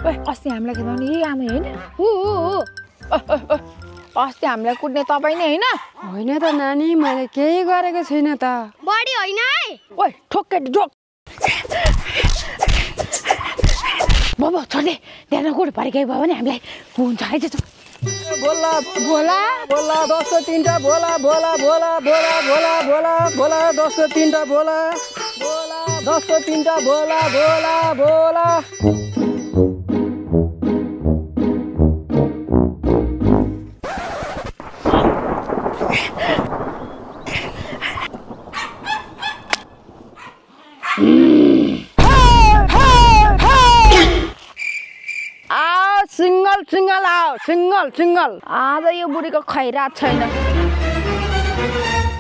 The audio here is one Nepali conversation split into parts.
ओए अस्ति हामीलाई खेदाउने यही आमै हैन हो अस्ति हामीलाई कुट्ने तपाईँ नै हैन होइन त नानी मैले केही गरेको छैन त बडी होइन है ओए ठोक्के ठोक बाबा छोड्दे त्यहाँ नगुड परेकै भयो भने हामीलाई हुन्छ है त्यस्तो बोला बोला बोला 10 को 3टा बोला बोला बोला बोला बोला बोला बोला 10 को 3टा बोला बोला 10 को 3टा बोला बोला बोला सिंगल सिंगल आओ सिंगल सिंगल आज यो बुढीको खैरात छैन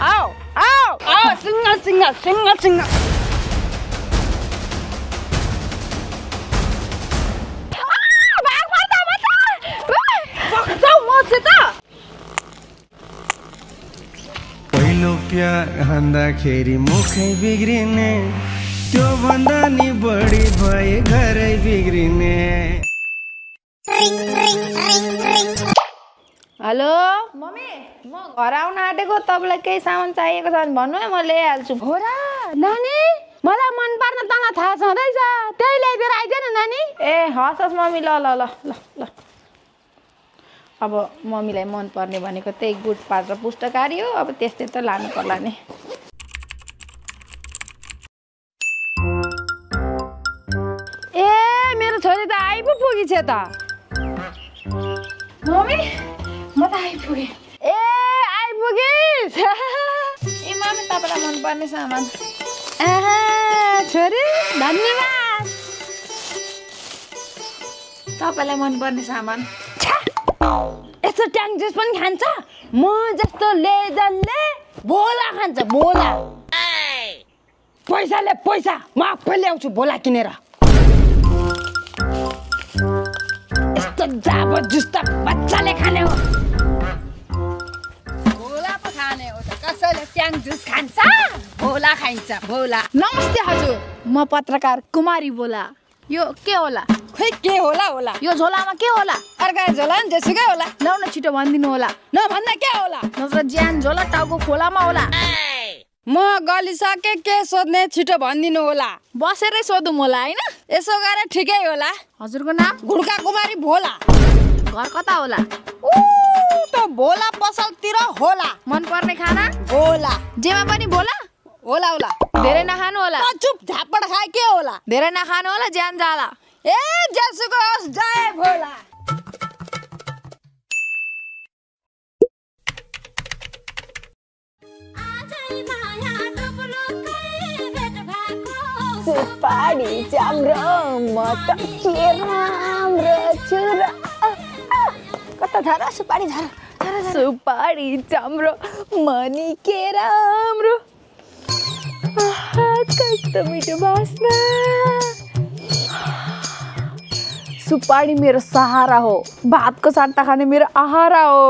आओ आओ आओ सिंगल सिंगल सिंगल सिंगल पहिलो प्यार हान्दाखेरि मुखै बिग्रिने त्यो भन्दा नि बढी भए घरै बिग्रिने हेलो मम्मी म घर आउन आँटेको तपाईँलाई केही सामान चाहिएको छ भने भन्नु है म ल्याइहाल्छु हो र नानी मलाई मन पर्न तँलाई थाहा छँदैछ त्यही ल्याइदिएर आइज न नानी ए हस् हस् मम्मी ल ल ल ल ल अब मम्मीलाई मन पर्ने भनेको त्यही गुटपाट र पुस्तकारी हो अब त्यस्तै त लानु पर्ला नि ए मेरो छोरी त आइपुगी छ त मम्मी म त आइपुगेँ ए आइपुगिस् ए मम्मी तपाईँलाई मन पर्ने सामान छोरी धन्यवाद तपाईँलाई मन पर्ने सामान यस्तो ट्याङ जुस पनि खान्छ म जस्तो लेजनले भोला खान्छ भोला पैसाले पैसा म आफै ल्याउँछु भोला किनेर यस्तो जाबो जुस त बच्चाले खाने हो भोला पो खाने हो त कसैले ट्याङ जुस खान्छ भोला खाइन्छ भोला नमस्ते हजुर म पत्रकार कुमारी बोला यो के होला खै के होला होला यो झोलामा के होला अर्का झोला नि जेसुकै होला ल्याउन छिटो भनिदिनु होला नभन्दा के होला नत्र ज्यान झोला टाउको खोलामा होला म गलिसके के सोध्ने छिटो भनिदिनु होला बसेरै सोधौँ होला होइन यसो गरे ठिकै होला हजुरको नाम गुड्का कुमारी भोला घर कता होला ऊ त भोला पसलतिर होला मन पर्ने खाना भोला जेमा पनि बोला होला होला धेरै नखानु होला चुप झापड खाए के होला धेरै नखानु होला ज्यान जाला ए जेसुको होस् जय भोला सुपारी चाम्रो म त के राम्रो छु र कता झर सुपारी झर सुपारी चाम्रो मनी के राम्रो कस्तो मिठो बास्ना सुपारी मेरो सहारा हो भातको सट्टा खाने मेरो आहारा हो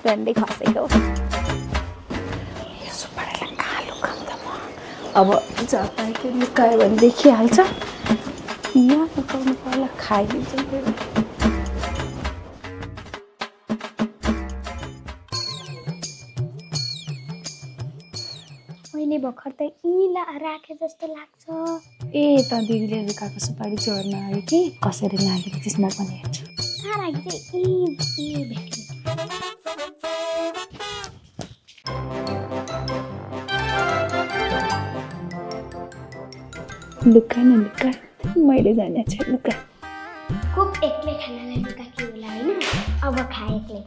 डन्डी खसेको यो सुपारीलाई कहाँ लुकाउँ त म अब जताकै लुकायो भने देखिहाल्छ यहाँ लुकाउनु पर्ला खाइदिन्छ फेरि मैले भर्खर त इला राखे जस्तो लाग्छ ए त दिदीले लुकाएको सुपारी चोर्न आयो कि कसरी लागेको त्यसमा पनि हेर्छु कहाँ राखेको चाहिँ ए भेट्यो लुका न लुका मैले जाने छ लुका खुब एक्लै खानालाई लुका के होला होइन अब खाए एक्लै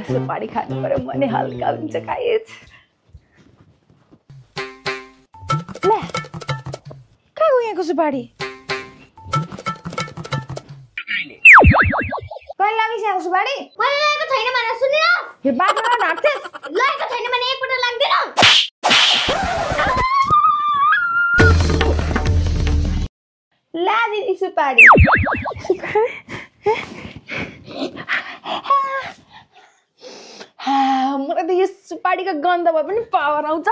सुपारी खानु पर्यो मनै हल्का हुन्छ खाएछ ले कहाँ गयो यहाँको सुपारी कहिले लाग्छ यहाँको सुपारी मैले ल्याएको छैन भने सुनिनुहोस् यो बाटोमा ढाक्छस् लगेको छैन भने एकपल्ट लाग्दैन ला दिदी सुपारी मलाई त यो सुपारीको गन्ध भए पनि पावर आउँछ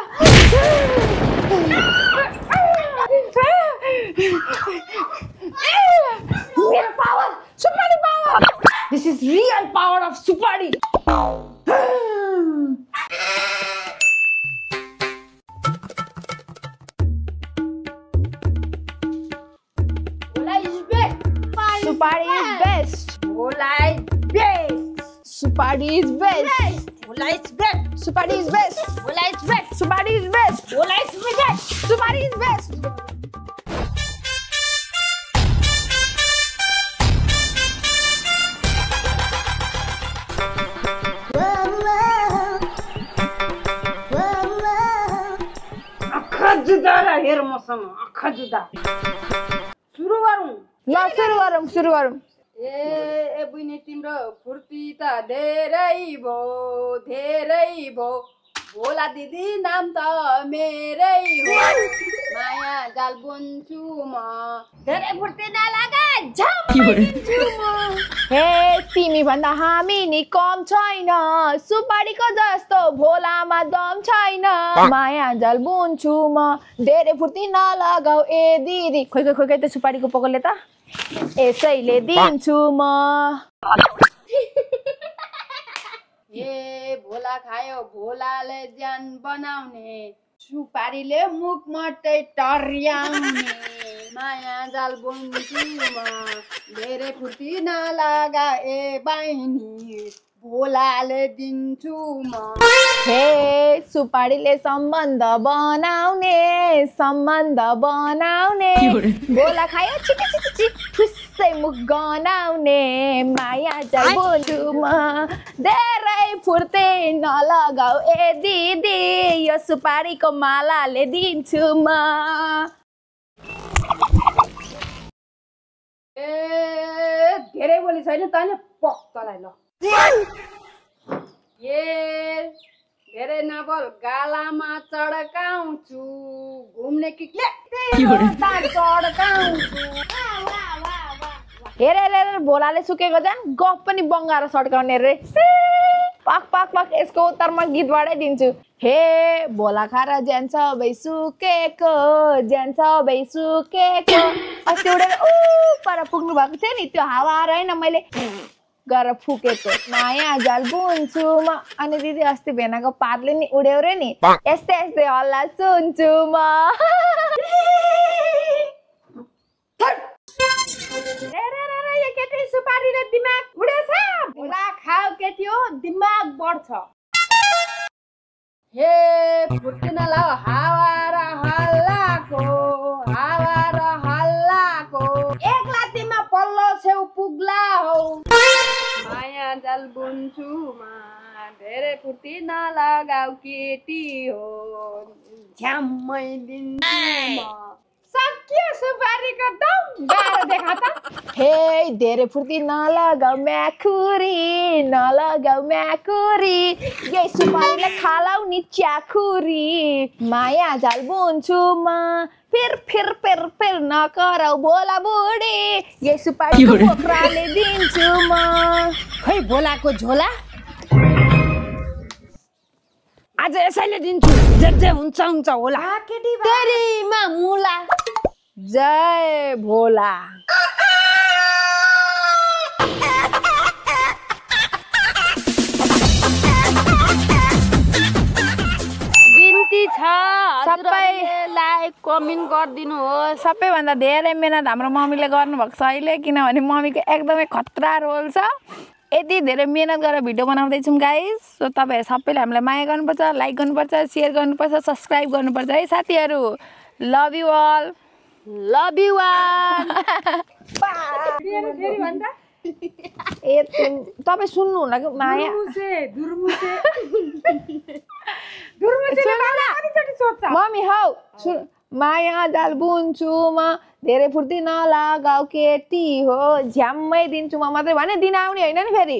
मेरो पावर सुपारी power this is real power of सुपारी Supari is best. Bhola is best. Supari is best. Bhola is best. Supari is best. Bhola is best. Supari is best. Bhola is best. Supari is best. आँखा जुदा हेर मसँग आँखा जुदा सुरु गरौँ ल सुरु गरौँ ए बुइनी तिम्रो फुर्ती त धेरै भो भोला दिदी नाम त मेरै हो माया जाल बुन्छु म धेरै फुर्ती नलागा झम्मिन्छु म हे तिमी भन्दा हामी नि कम छैन सुपारीको जस्तो भोलामा दम छैन माया जल बुन्छु म धेरै फुर्ती नलगाऊ ए दिदी खोइ त सुपारीको पकलले त यसैले दिन्छु म ए भोला खायो भोलाले ज्यान बनाउने सुपारीले मुख मात्रै टर्याउने माया जाल बुन्छु म धेरै फुर्ती नलागा ए बहिनी भोलाले दिन्छु म हे सुपारीले सम्बन्ध बनाउने भोला खायो छिटि ठुस्सै मुख गनाउने माया जल बुन्छु म धेरै फुर्ती नलगाऊ ए दिदी यो सुपारीको मालाले दिन्छु म ए धेरै बोली छैन त नि पक्कलाई ल ए धेरै नबोल गालामा चड्काउँछु घुम्ने किकले चड्काउँछु हेरे भोलाले सुकेको जान गफ पनि बङ्गाएर सड्काउने रे पाक यसको उत्तरमा गीत बढाइदिन्छु हे भोला खाएर ज्यान सबै सुकेको अस्ति उडेर पर पुग्नु भएको थियो नि त्यो हावा रहेन मैले गरेर फुकेको माया जाल बुन्छु म अनि दिदी अस्ति भेनाको पातले नि उड्यो रे नि यस्तै हल्ला सुन्छु म यो केटी सुपारीले दिमाग उडेछ भोला खाऊ केटी हो दिमाग बढ्छ हे फुर्ती नलाऊ हावा र हल्लाको एक लातीमा पल्लो छेउ पुग्ला हौ माया जाल बुन्छु म धेरै फुर्ती नलगाऊ केटी हो झ्याम्मै दिन्छु म सक्यो सुपारीको दम गाह्रो देखा त हे धेरै फुर्ती नलगाऊ म्याकुरी यही सुपारीले खालाउ नि च्याखुरी माया जाल बुन्छु म फिर नकराउ भोला बुढी यही सुपारीको पोखराले दिन्छु म खै भोलाको झोला आज यसैले दिन्छु जे हुन्छ होला तेरीमा मुला जय भोला बिन्ती छ सबैलाई कमेन्ट गरिदिनुहोस् सबैभन्दा धेरै मेहनत हाम्रो मम्मीले गर्नुभएको छ अहिले किनभने मम्मीको एकदमै खतरा रोल छ यति धेरै मेहनत गरेर भिडियो बनाउँदैछौँ गाइस सो तपाईँहरू सबैले हामीलाई माया गर्नुपर्छ लाइक गर्नुपर्छ सेयर गर्नुपर्छ सब्सक्राइब गर्नुपर्छ है साथीहरू लभ यु अल ए तपाईँ सुन्नु होला कि माया मम्मी हौ माया जाल बुन्छु म धेरै फुर्ती नलगाऊ केटी हो झ्याम्मै दिन्छु म मात्रै भने दिन आउने होइन नि फेरि